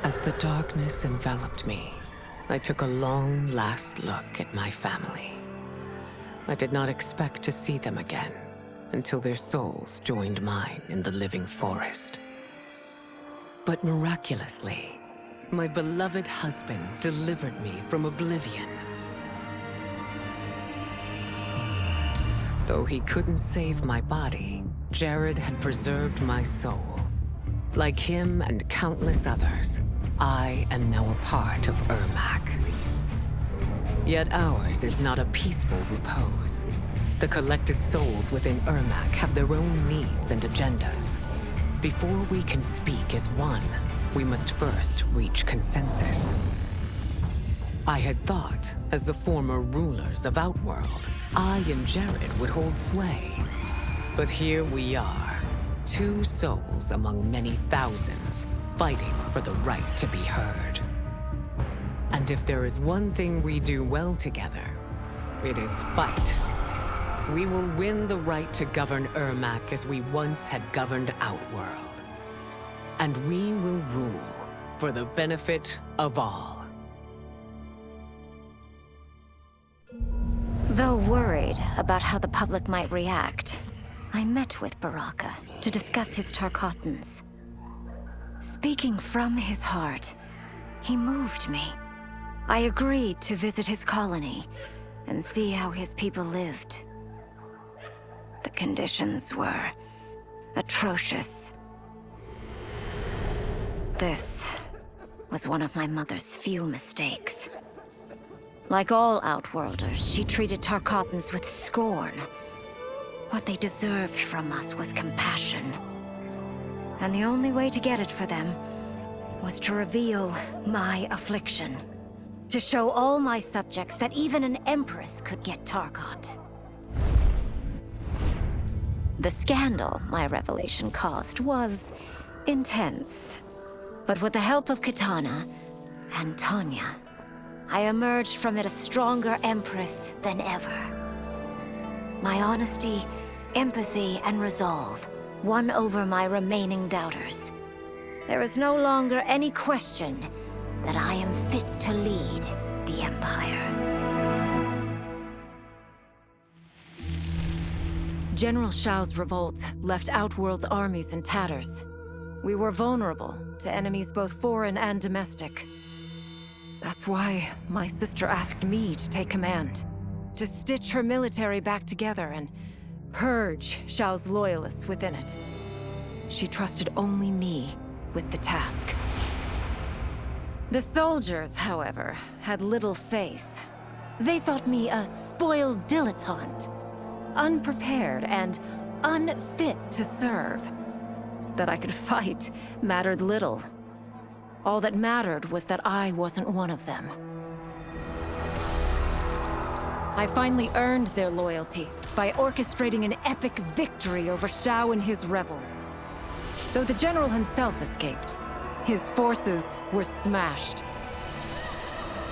As the darkness enveloped me, I took a long last look at my family. I did not expect to see them again until their souls joined mine in the living forest. But miraculously, my beloved husband delivered me from oblivion. Though he couldn't save my body, Jared had preserved my soul. Like him and countless others, I am now a part of Ermac. Yet ours is not a peaceful repose. The collected souls within Ermac have their own needs and agendas. Before we can speak as one, we must first reach consensus. I had thought, as the former rulers of Outworld, I and Jared would hold sway. But here we are, two souls among many thousands, fighting for the right to be heard. And if there is one thing we do well together, it is fight. We will win the right to govern Ermac as we once had governed Outworld. And we will rule for the benefit of all. Though worried about how the public might react, I met with Baraka to discuss his Tarkatans. Speaking from his heart, he moved me. I agreed to visit his colony and see how his people lived. The conditions were atrocious. This was one of my mother's few mistakes. Like all Outworlders, she treated Tarkatans with scorn. What they deserved from us was compassion. And the only way to get it for them was to reveal my affliction. To show all my subjects that even an empress could get Tarkat. The scandal my revelation caused was intense. But with the help of Kitana and Tanya, I emerged from it a stronger empress than ever. My honesty, empathy, and resolve won over my remaining doubters. There is no longer any question that I am fit to lead the Empire. General Shao's revolt left Outworld's armies in tatters. We were vulnerable to enemies both foreign and domestic. That's why my sister asked me to take command, to stitch her military back together and purge Shao's loyalists within it. She trusted only me with the task. The soldiers, however, had little faith. They thought me a spoiled dilettante, unprepared and unfit to serve. That I could fight mattered little. All that mattered was that I wasn't one of them. I finally earned their loyalty by orchestrating an epic victory over Shao and his rebels. Though the general himself escaped, his forces were smashed.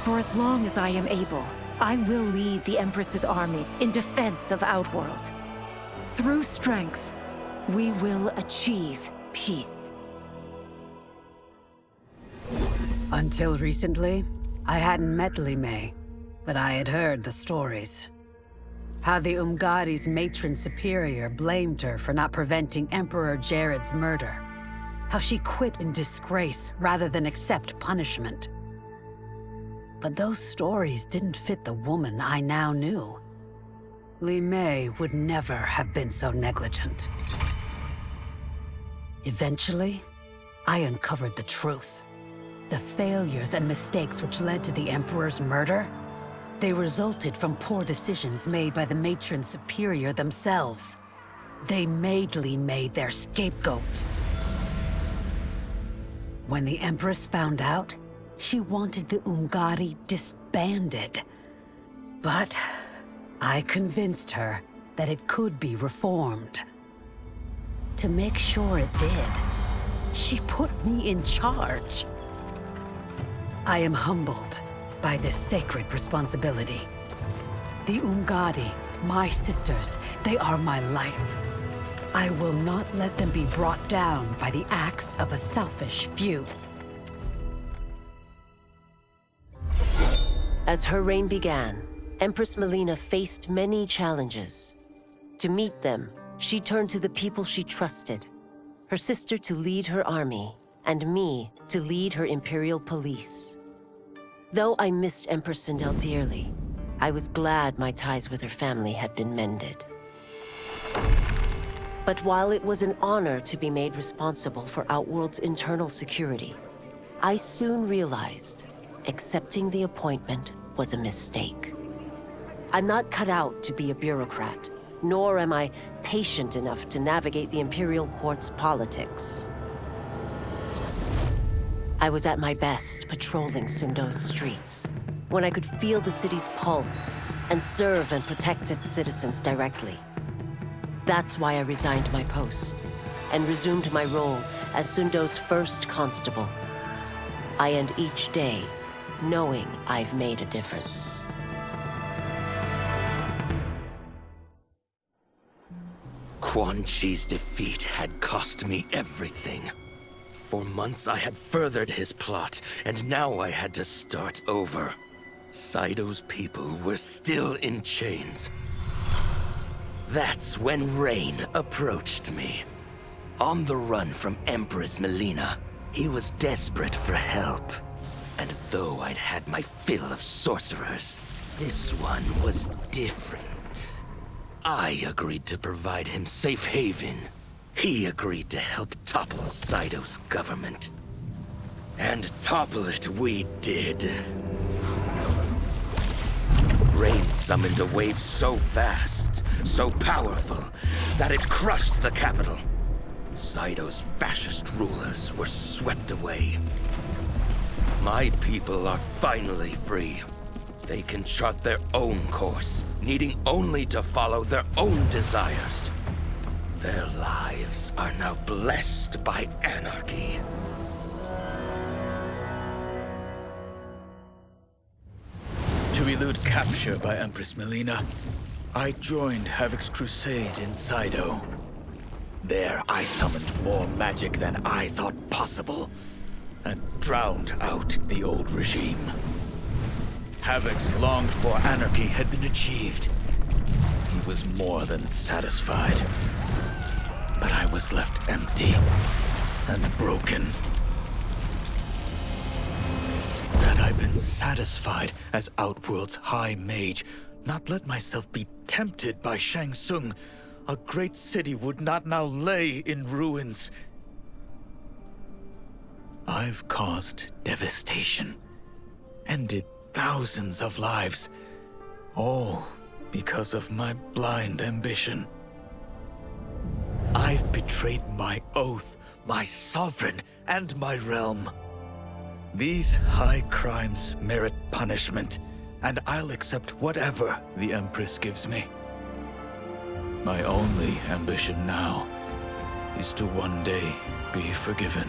For as long as I am able, I will lead the Empress's armies in defense of Outworld. Through strength, we will achieve peace. Until recently, I hadn't met Li Mei, but I had heard the stories. How the Umgadi's matron superior blamed her for not preventing Emperor Jared's murder. How she quit in disgrace rather than accept punishment. But those stories didn't fit the woman I now knew. Li Mei would never have been so negligent. Eventually, I uncovered the truth. The failures and mistakes which led to the Emperor's murder, they resulted from poor decisions made by the matron superior themselves. They made Li Mei their scapegoat. When the Empress found out, she wanted the Umgadi disbanded. But I convinced her that it could be reformed. To make sure it did, she put me in charge. I am humbled by this sacred responsibility. The Umgadi, my sisters, they are my life. I will not let them be brought down by the acts of a selfish few. As her reign began, Empress Mileena faced many challenges. To meet them, she turned to the people she trusted. Her sister to lead her army, and me to lead her Imperial police. Though I missed Empress Sindel dearly, I was glad my ties with her family had been mended. But while it was an honor to be made responsible for Outworld's internal security, I soon realized accepting the appointment was a mistake. I'm not cut out to be a bureaucrat, nor am I patient enough to navigate the Imperial Court's politics. I was at my best patrolling Sundo's streets, when I could feel the city's pulse and serve and protect its citizens directly. That's why I resigned my post and resumed my role as Sundo's first constable. I end each day knowing I've made a difference. Quan Chi's defeat had cost me everything. For months I had furthered his plot, and now I had to start over. Saido's people were still in chains. That's when Rain approached me. On the run from Empress Mileena, he was desperate for help. And though I'd had my fill of sorcerers, this one was different. I agreed to provide him safe haven. He agreed to help topple Saido's government. And topple it we did. Rain summoned a wave so fast, so powerful, that it crushed the capital. Saido's fascist rulers were swept away. My people are finally free. They can chart their own course, needing only to follow their own desires. Their lives are now blessed by anarchy. To elude capture by Empress Mileena, I joined Havik's crusade in Saido. There, I summoned more magic than I thought possible, and drowned out the old regime. Havik's longed-for anarchy had been achieved. He was more than satisfied. But I was left empty and broken. Had I been satisfied as Outworld's High Mage, not let myself be tempted by Shang Tsung, a great city would not now lay in ruins. I've caused devastation, ended thousands of lives, all because of my blind ambition. I've betrayed my oath, my sovereign, and my realm. These high crimes merit punishment, and I'll accept whatever the Empress gives me. My only ambition now is to one day be forgiven.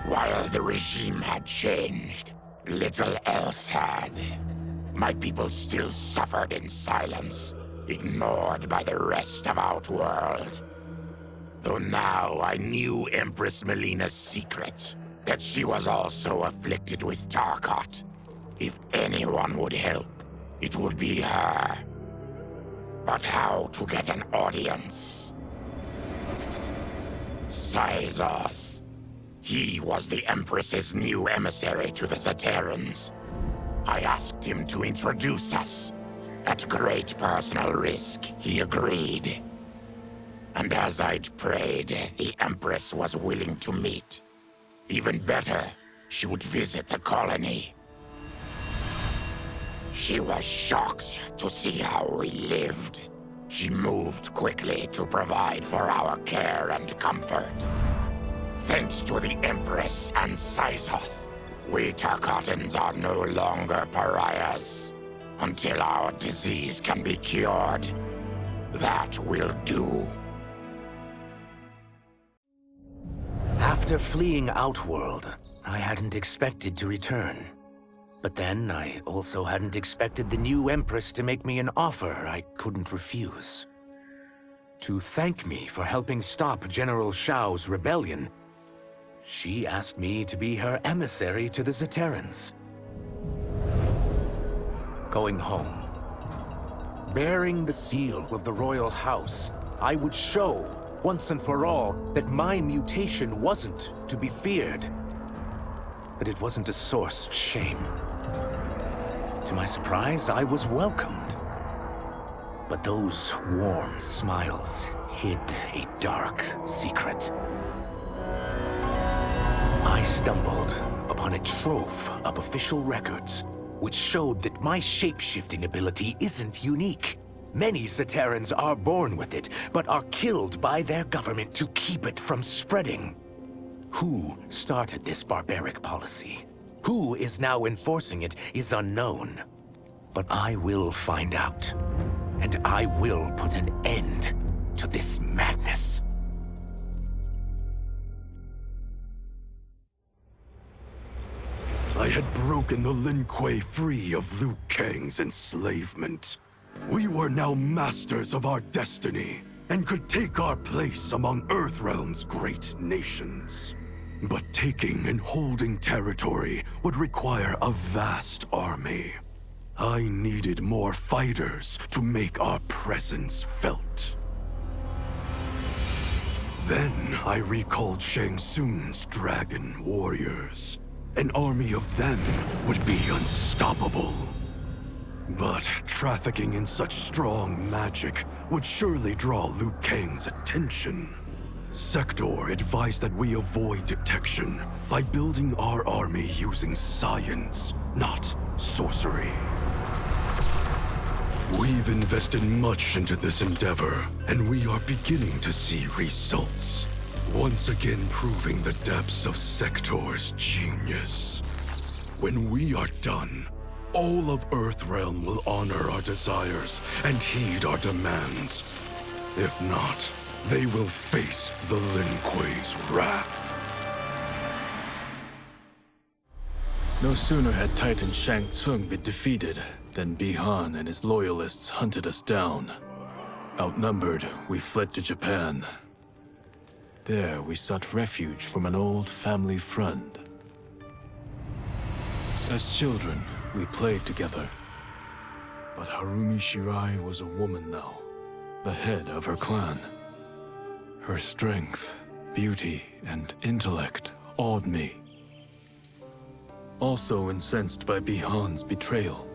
While the regime had changed, little else had. My people still suffered in silence, ignored by the rest of Outworld. Though now I knew Empress Mileena's secret, that she was also afflicted with Tarkat. If anyone would help, it would be her. But how to get an audience? Syzoth. He was the Empress's new emissary to the Zaterrans. I asked him to introduce us. At great personal risk, he agreed. And as I'd prayed, the Empress was willing to meet. Even better, she would visit the colony. She was shocked to see how we lived. She moved quickly to provide for our care and comfort. Thanks to the Empress and Syzoth, we Tarkatans are no longer pariahs. Until our disease can be cured, that will do. After fleeing Outworld, I hadn't expected to return. But then, I also hadn't expected the new Empress to make me an offer I couldn't refuse. To thank me for helping stop General Shao's rebellion, she asked me to be her emissary to the Zaterrans. Going home, bearing the seal of the royal house, I would show, once and for all, that my mutation wasn't to be feared. That it wasn't a source of shame. To my surprise, I was welcomed. But those warm smiles hid a dark secret. I stumbled upon a trove of official records, which showed that my shape-shifting ability isn't unique. Many Zaterrans are born with it, but are killed by their government to keep it from spreading. Who started this barbaric policy? Who is now enforcing it is unknown. But I will find out, and I will put an end to this madness. I had broken the Lin Kuei free of Liu Kang's enslavement. We were now masters of our destiny, and could take our place among Earthrealm's great nations. But taking and holding territory would require a vast army. I needed more fighters to make our presence felt. Then I recalled Shang Tsung's dragon warriors. An army of them would be unstoppable. But trafficking in such strong magic would surely draw Liu Kang's attention. Sector advised that we avoid detection by building our army using science, not sorcery. We've invested much into this endeavor, and we are beginning to see results. Once again proving the depths of Sector's genius. When we are done, all of Earthrealm will honor our desires and heed our demands. If not, they will face the Lin Kuei's wrath. No sooner had Titan Shang Tsung been defeated than Bi-Han and his loyalists hunted us down. Outnumbered, we fled to Japan. There, we sought refuge from an old family friend. As children, we played together. But Harumi Shirai was a woman now, the head of her clan. Her strength, beauty, and intellect awed me. Also incensed by Bi-Han's betrayal,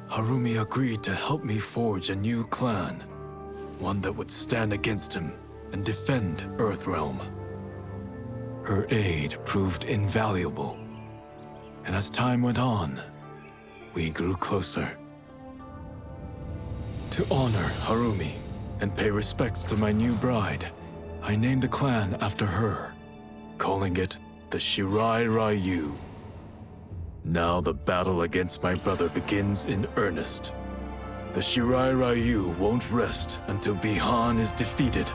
Harumi agreed to help me forge a new clan, one that would stand against him and defend Earthrealm. Her aid proved invaluable, and as time went on, we grew closer. To honor Harumi and pay respects to my new bride, I named the clan after her, calling it the Shirai Ryu. Now the battle against my brother begins in earnest. The Shirai Ryu won't rest until Bi-Han is defeated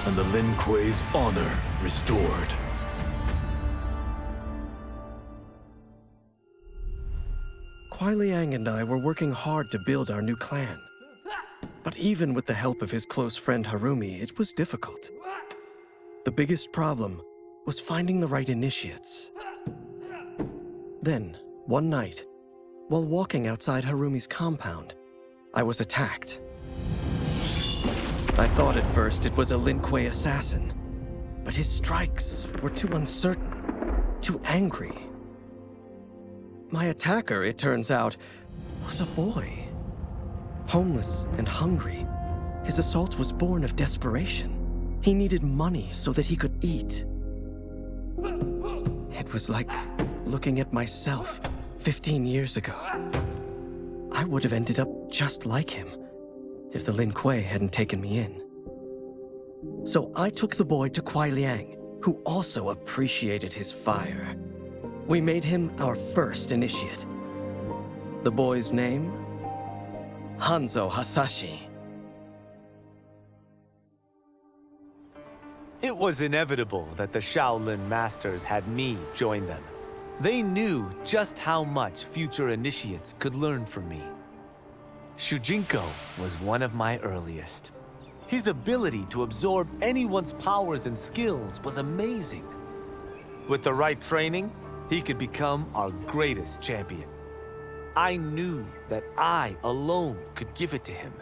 and the Lin Kuei's honor restored. Kuai Liang and I were working hard to build our new clan. But even with the help of his close friend Harumi, it was difficult. The biggest problem was finding the right initiates. Then, one night, while walking outside Harumi's compound, I was attacked. I thought at first it was a Lin Kuei assassin, but his strikes were too uncertain, too angry. My attacker, it turns out, was a boy. Homeless and hungry, his assault was born of desperation. He needed money so that he could eat. It was like looking at myself 15 years ago. I would have ended up just like him if the Lin Kuei hadn't taken me in. So I took the boy to Kuai Liang, who also appreciated his fire. We made him our first initiate. The boy's name? Hanzo Hasashi. It was inevitable that the Shaolin Masters had me join them. They knew just how much future initiates could learn from me. Shujinko was one of my earliest. His ability to absorb anyone's powers and skills was amazing. With the right training, he could become our greatest champion. I knew that I alone could give it to him.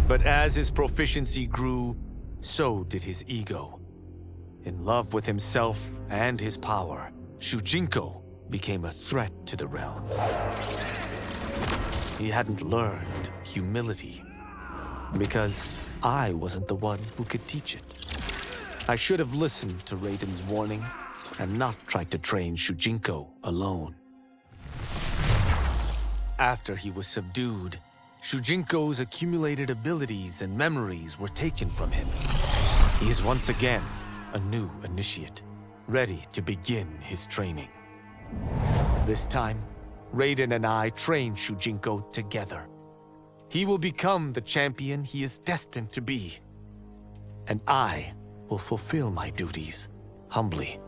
But as his proficiency grew, so did his ego. In love with himself and his power, Shujinko became a threat to the realms. He hadn't learned humility, because I wasn't the one who could teach it. I should have listened to Raiden's warning and not tried to train Shujinko alone. After he was subdued, Shujinko's accumulated abilities and memories were taken from him. He is once again a new initiate, ready to begin his training. This time, Raiden and I train Shujinko together. He will become the champion he is destined to be. And I will fulfill my duties, humbly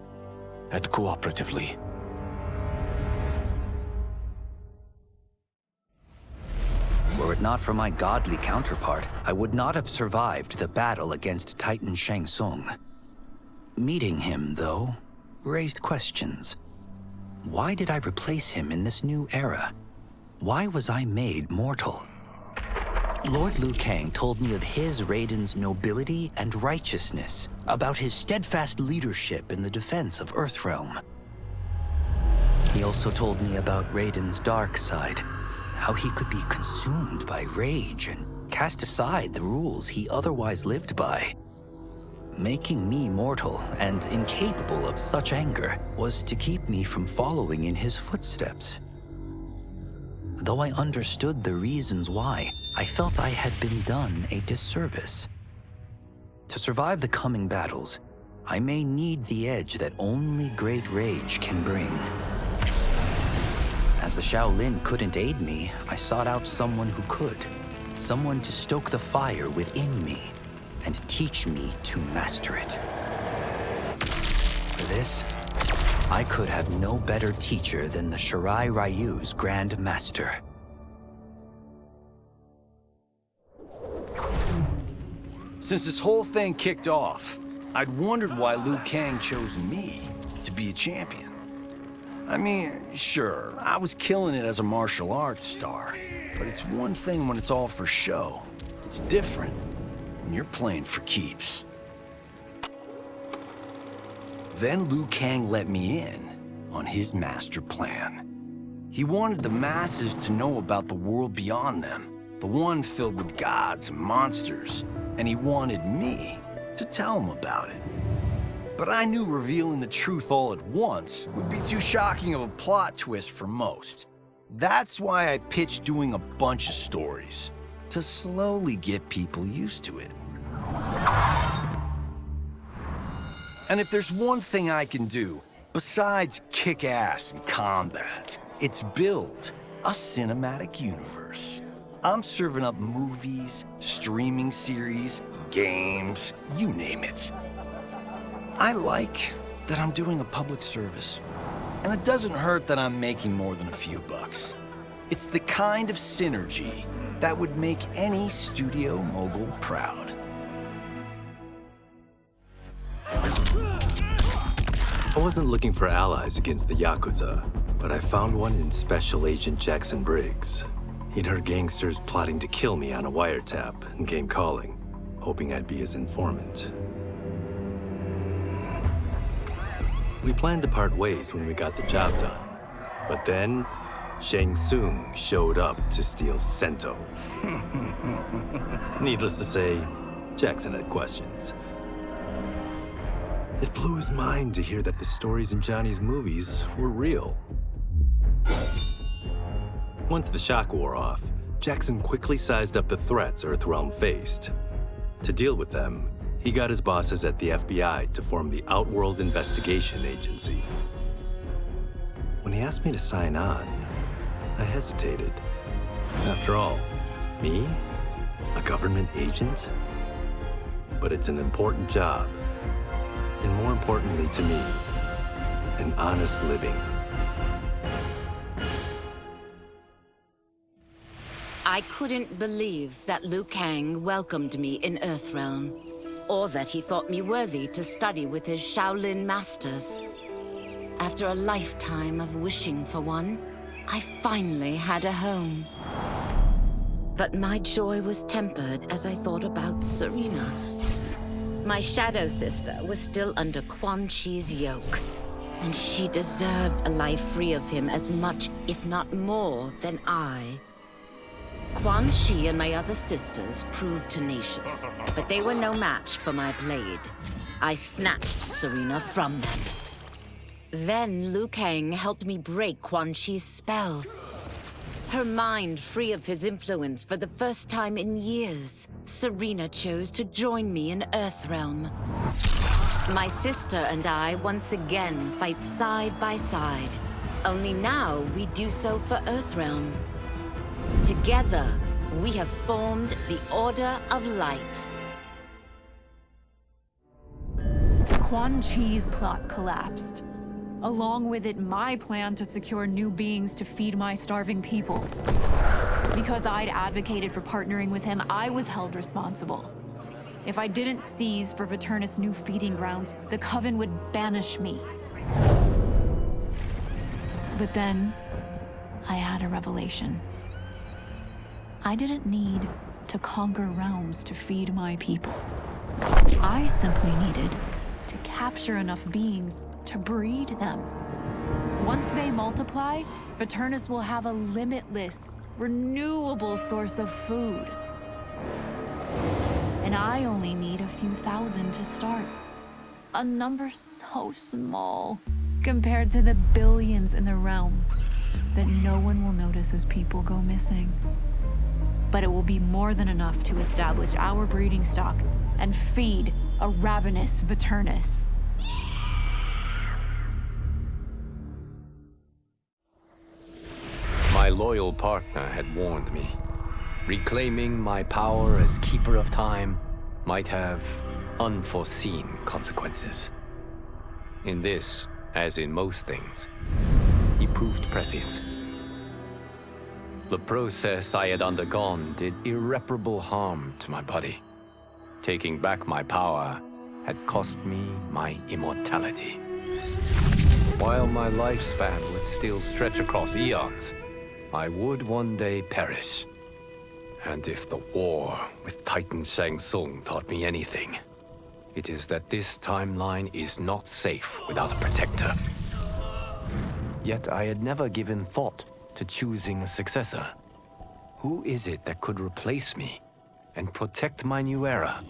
and cooperatively. Were it not for my godly counterpart, I would not have survived the battle against Titan Shang Tsung. Meeting him, though, raised questions. Why did I replace him in this new era? Why was I made mortal? Lord Liu Kang told me of his Raiden's nobility and righteousness, about his steadfast leadership in the defense of Earthrealm. He also told me about Raiden's dark side, how he could be consumed by rage and cast aside the rules he otherwise lived by. Making me mortal and incapable of such anger was to keep me from following in his footsteps. Though I understood the reasons why, I felt I had been done a disservice. To survive the coming battles, I may need the edge that only great rage can bring. As the Shaolin couldn't aid me, I sought out someone who could. Someone to stoke the fire within me and teach me to master it. For this, I could have no better teacher than the Shirai Ryu's Grand Master. Since this whole thing kicked off, I'd wondered why Liu Kang chose me to be a champion. I mean, sure, I was killing it as a martial arts star, but it's one thing when it's all for show. It's different when you're playing for keeps. Then Liu Kang let me in on his master plan. He wanted the masses to know about the world beyond them, the one filled with gods and monsters, and he wanted me to tell them about it. But I knew revealing the truth all at once would be too shocking of a plot twist for most. That's why I pitched doing a bunch of stories, to slowly get people used to it. And if there's one thing I can do, besides kick ass in combat, it's build a cinematic universe. I'm serving up movies, streaming series, games, you name it. I like that I'm doing a public service, and it doesn't hurt that I'm making more than a few bucks. It's the kind of synergy that would make any studio mogul proud. I wasn't looking for allies against the Yakuza, but I found one in Special Agent Jackson Briggs. He'd heard gangsters plotting to kill me on a wiretap and came calling, hoping I'd be his informant. We planned to part ways when we got the job done. But then, Shang Tsung showed up to steal Sento. Needless to say, Jackson had questions. It blew his mind to hear that the stories in Johnny's movies were real. Once the shock wore off, Jackson quickly sized up the threats Earthrealm faced. To deal with them, he got his bosses at the FBI to form the Outworld Investigation Agency. When he asked me to sign on, I hesitated. After all, me? A government agent? But it's an important job. And more importantly to me, an honest living. I couldn't believe that Liu Kang welcomed me in Earthrealm. or that he thought me worthy to study with his Shaolin masters. After a lifetime of wishing for one, I finally had a home. But my joy was tempered as I thought about Serena. My shadow sister was still under Quan Chi's yoke, and she deserved a life free of him as much, if not more, than I. Quan Chi and my other sisters proved tenacious, but they were no match for my blade. I snatched Serena from them. Then Liu Kang helped me break Quan Chi's spell. Her mind free of his influence for the first time in years, Serena chose to join me in Earthrealm. My sister and I once again fight side by side. Only now we do so for Earthrealm. Together, we have formed the Order of Light. Quan Chi's plot collapsed. Along with it, my plan to secure new beings to feed my starving people. Because I'd advocated for partnering with him, I was held responsible. If I didn't seize for Viternus' new feeding grounds, the Coven would banish me. But then, I had a revelation. I didn't need to conquer realms to feed my people. I simply needed to capture enough beings to breed them. Once they multiply, Viternus will have a limitless, renewable source of food. And I only need a few thousand to start. A number so small compared to the billions in the realms that no one will notice as people go missing. But it will be more than enough to establish our breeding stock and feed a ravenous Viternus. My loyal partner had warned me. Reclaiming my power as Keeper of Time might have unforeseen consequences. In this, as in most things, he proved prescient. The process I had undergone did irreparable harm to my body. Taking back my power had cost me my immortality. While my lifespan would still stretch across eons, I would one day perish. And if the war with Titan Shang Tsung taught me anything, it is that this timeline is not safe without a protector. Yet I had never given thought to choosing a successor. Who is it that could replace me and protect my new era?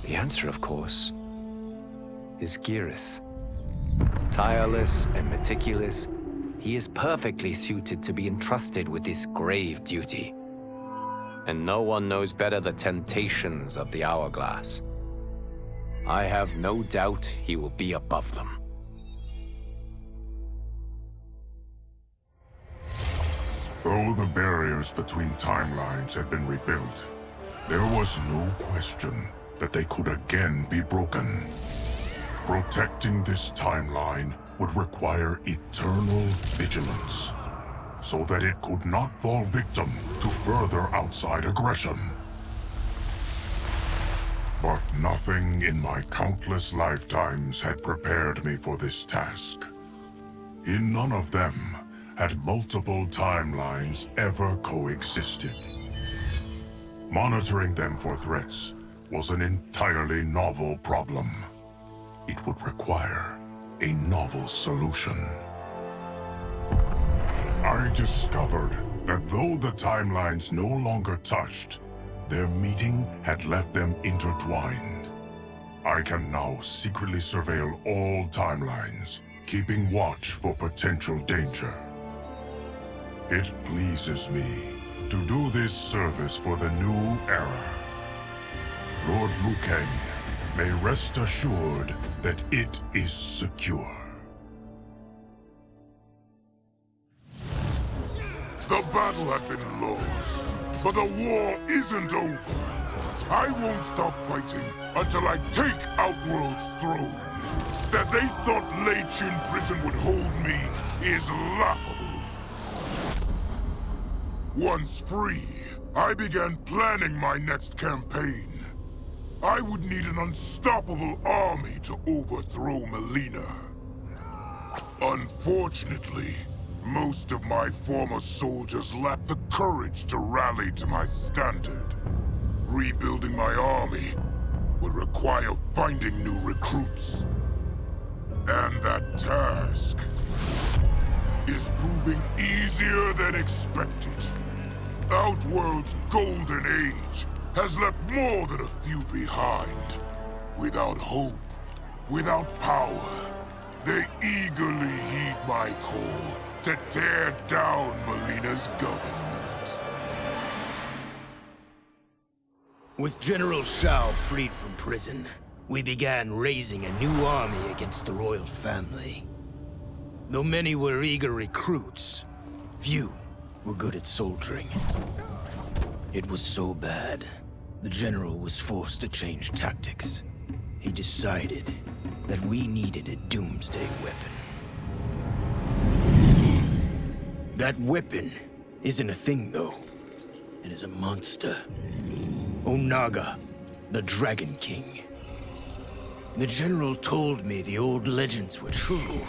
The answer, of course, is Geras. Tireless and meticulous, he is perfectly suited to be entrusted with this grave duty. And no one knows better the temptations of the hourglass. I have no doubt he will be above them. Though the barriers between timelines had been rebuilt, there was no question that they could again be broken. Protecting this timeline would require eternal vigilance, so that it could not fall victim to further outside aggression. But nothing in my countless lifetimes had prepared me for this task. In none of them had multiple timelines ever coexisted. Monitoring them for threats was an entirely novel problem. It would require a novel solution. I discovered that though the timelines no longer touched, their meeting had left them intertwined. I can now secretly surveil all timelines, keeping watch for potential danger. It pleases me to do this service for the new era. Lord Liu Kang may rest assured that it is secure. The battle had been lost, but the war isn't over. I won't stop fighting until I take Outworld's throne. That they thought Lei Chin Prison would hold me is laughable. Once free, I began planning my next campaign. I would need an unstoppable army to overthrow Mileena. Unfortunately, most of my former soldiers lack the courage to rally to my standard. Rebuilding my army would require finding new recruits. And that task is proving easier than expected. Outworld's golden age has left more than a few behind. Without hope, without power, they eagerly heed my call to tear down Mileena's government. With General Shao freed from prison, we began raising a new army against the royal family. Though many were eager recruits, few were good at soldiering. It was so bad, the general was forced to change tactics. He decided that we needed a doomsday weapon. That weapon isn't a thing, though. It is a monster. Onaga, the Dragon King. The general told me the old legends were true.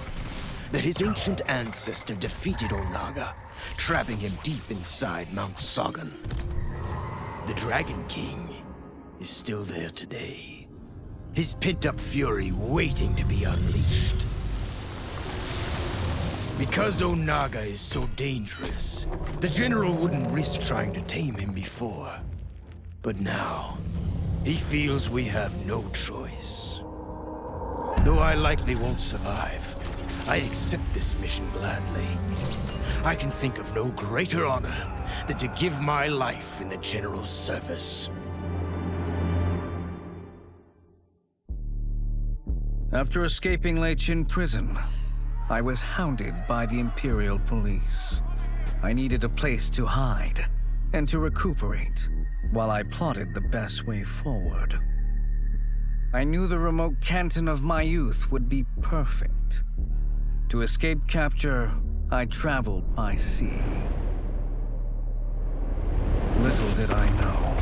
That his ancient ancestor defeated Onaga, trapping him deep inside Mount Sagan. The Dragon King is still there today. His pent-up fury waiting to be unleashed. Because Onaga is so dangerous, the general wouldn't risk trying to tame him before. But now, he feels we have no choice. Though I likely won't survive, I accept this mission gladly. I can think of no greater honor than to give my life in the general's service. After escaping Lei Chin prison, I was hounded by the Imperial Police. I needed a place to hide and to recuperate while I plotted the best way forward. I knew the remote canton of my youth would be perfect. To escape capture, I traveled by sea. Little did I know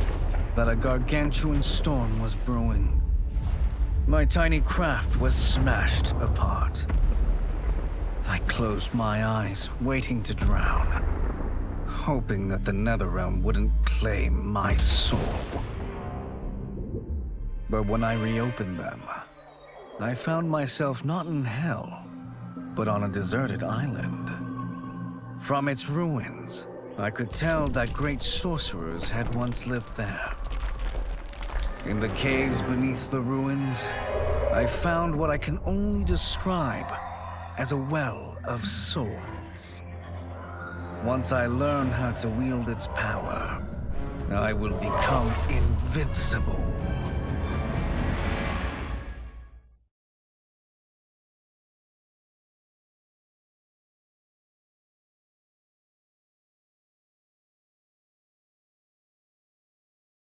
that a gargantuan storm was brewing. My tiny craft was smashed apart. I closed my eyes, waiting to drown, hoping that the Netherrealm wouldn't claim my soul. But when I reopened them, I found myself not in hell, but on a deserted island. From its ruins, I could tell that great sorcerers had once lived there. In the caves beneath the ruins, I found what I can only describe as a well of souls. Once I learn how to wield its power, I will become invincible.